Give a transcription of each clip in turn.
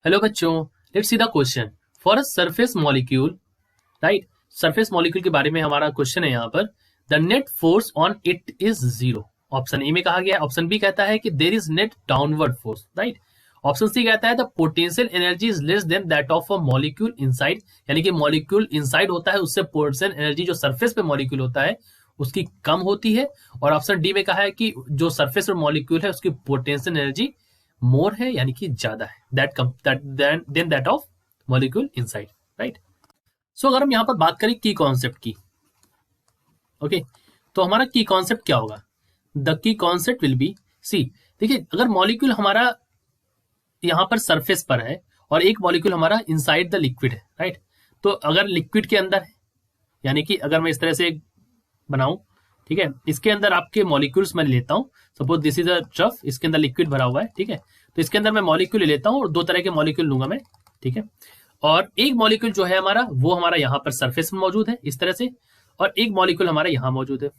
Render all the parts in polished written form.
Hello बच्चों, let's see the question for a surface molecule, right. Surface molecule के बारे में हमारा क्वेश्चन है यहाँ पर। The net force on it is zero. Option A में कहा गया है। ऑप्शन बी कहता है कि there is net downward force, right. Option C कहता है the potential energy is less than that of a molecule inside, यानी कि मॉलिक्यूल इनसाइड होता है उससे पोटेंशियल एनर्जी जो सरफेस पे मॉलिक्यूल होता है उसकी कम होती है। और ऑप्शन डी में कहा है कि जो सरफेस पर मॉलिक्यूल है उसकी पोटेंशियल एनर्जी मोर है, यानी कि ज्यादा है than that of molecule inside, right. So अगर हम यहां पर बात करें की कॉन्सेप्ट की, ओके, तो हमारा की कॉन्सेप्ट क्या होगा? The key concept will B C. देखिए, अगर मॉलिक्यूल हमारा यहां पर सरफेस पर है और एक मॉलिक्यूल हमारा इनसाइड द लिक्विड है, राइट। तो अगर लिक्विड के अंदर है, यानी कि अगर मैं इस तरह से बनाऊं, ठीक है, इसके अंदर आपके मॉलिक्यूल्स मैं लेता हूं। Suppose this is a trough, इसके अंदर लिक्विड भरा हुआ है, ठीक है। तो इसके अंदर मैं मॉलिक्यूल ले लेता हूं और दो तरह के मॉलिक्यूल लूंगा मैं, ठीक है। और एक मॉलिक्यूल जो है हमारा वो हमारा यहाँ पर सरफेस में मौजूद है इस तरह से, और एक मॉलिक्यूल हमारा यहाँ मौजूद है,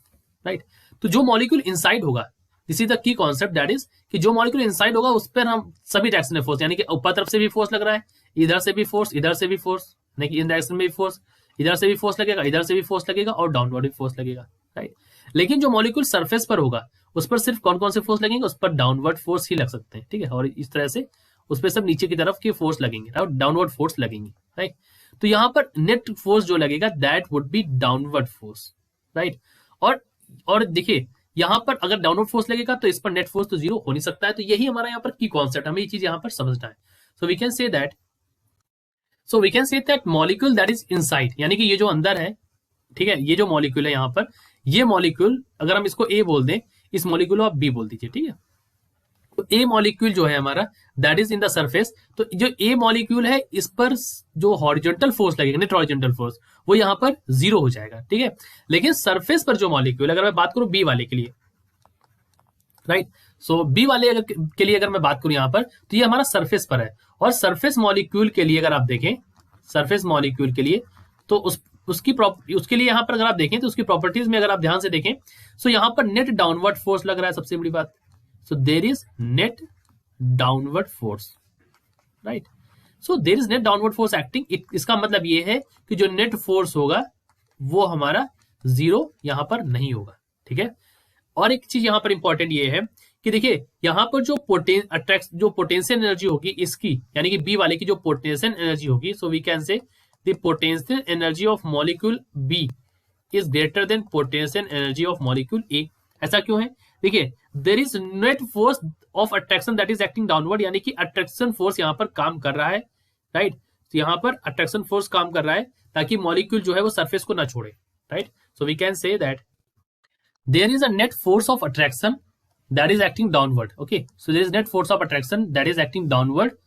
राइट। तो जो मॉलिक्यूल इनसाइड होगा, this is the key concept, that is कि जो मॉलिक्यूल इनसाइड होगा उस पर हम सभी डायरेक्शन में फोर्स, यानी कि ऊपर तरफ से भी फोर्स लग रहा है, इधर से भी फोर्स, इधर से भी फोर्स, यानी कि इन डायरेक्शन में भी फोर्स, इधर से भी फोर्स लगेगा, इधर से भी फोर्स लगेगा और डाउनवर्ड भी फोर्स लगेगा, राइट। लेकिन जो मॉलिक्यूल सरफेस पर होगा उस पर सिर्फ कौन कौन से फोर्स लगेंगे? उस पर डाउनवर्ड फोर्स ही लग सकते हैं, ठीक है। और इस तरह से उस पर सब नीचे की तरफ के फोर्स लगेंगे, राइट, डाउनवर्ड फोर्स लगेंगे, राइट। तो यहां पर नेट फोर्स जो लगेगा that would be downward force, right. और देखिए, यहां पर अगर डाउनवर्ड फोर्स लगेगा तो इस पर नेट फोर्स तो जीरो हो नहीं सकता है। तो यही हमारा यहाँ पर की कॉन्सेप्ट, हमें ये चीज यहाँ पर समझना है। So we can say that molecule that is inside, यानी कि ये जो अंदर है, ठीक है, ये जो मॉलिक्यूल है यहाँ पर, ये मॉलिक्यूल अगर हम इसको ए बोल दें, इस मॉलिक्यूल को आप बी बोल दीजिए, ठीक है। तो ए मॉलिक्यूल जो है हमारा that is in the surface, तो जो ए मॉलिक्यूल है इस पर जो हॉरिजॉन्टल फोर्स लगेगा, नेट हॉरिजॉन्टल फोर्स, वो यहाँ पर जीरो हो जाएगा, ठीक है। लेकिन सरफेस पर जो मॉलिक्यूल, अगर मैं बात करूं बी वाले के लिए, राइट, सो बी वाले के लिए अगर मैं बात करूं यहाँ पर, तो ये हमारा सरफेस पर है। और सरफेस मॉलिक्यूल के लिए अगर आप देखें, सरफेस मॉलिक्यूल के लिए, तो उसके लिए यहां पर अगर आप देखें तो उसकी प्रॉपर्टीज में अगर आप ध्यान से देखें, सो यहां पर नेट डाउनवर्ड फोर्स लग रहा है, सबसे बड़ी बात। So there is net downward force, right. So there is net downward force acting, इसका मतलब ये है कि जो नेट फोर्स होगा वो हमारा जीरो यहां पर नहीं होगा, ठीक है। और एक चीज यहां पर इंपॉर्टेंट ये है कि देखिए, यहां पर जो पोटेंशियल एनर्जी होगी इसकी, यानी कि बी वाले की जो पोटेंशियल एनर्जी होगी, so we can say the potential energy of molecule B is greater than potential energy of molecule A। ऐसा क्यों है? देखिए, there is net force of attraction that is acting downward, यानी कि attraction force यहाँ पर काम कर रहा है, राइट। तो यहाँ पर attraction force काम कर रहा है ताकि मॉलिक्यूल जो है वो सरफेस को ना छोड़े, right. So we can say that there is a net force of attraction that is acting downward, okay, so there is net force of attraction that is acting downward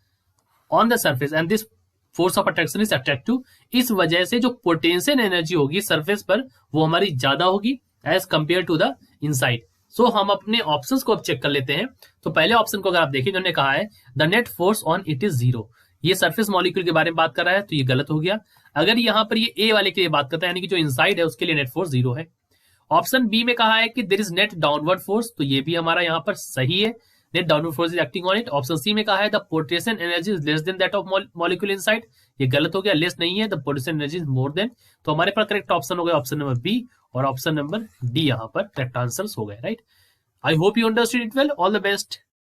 on the surface and this force of attraction is attractive. इस वजह से जो potential energy होगी surface पर वो हमारी ज्यादा होगी as compare to the inside. So हम अपने ऑप्शंस को अब चेक कर लेते हैं। तो पहले ऑप्शन को अगर आप देखें, जिन्होंने कहा है the net force on it is zero, ये सरफेस मॉलिक्यूल के बारे में बात कर रहा है, तो ये गलत हो गया। अगर यहाँ पर ये ए वाले के लिए बात करता है, यानी कि जो इनसाइड है उसके लिए नेट फोर्स जीरो है। ऑप्शन बी में कहा है कि there is net downward force, तो ये भी हमारा यहाँ पर सही है, net downward force is acting on it. Option C में कहा है the potential energy is less than that of molecule inside, ये गलत हो गया, लेस नहीं है, the potential energy is more than. तो हमारे पास करेक्ट ऑप्शन हो गया ऑप्शन नंबर बी और ऑप्शन नंबर डी, यहाँ पर करेक्ट आंसर्स हो गए, right. I hope you understood it well, all the best.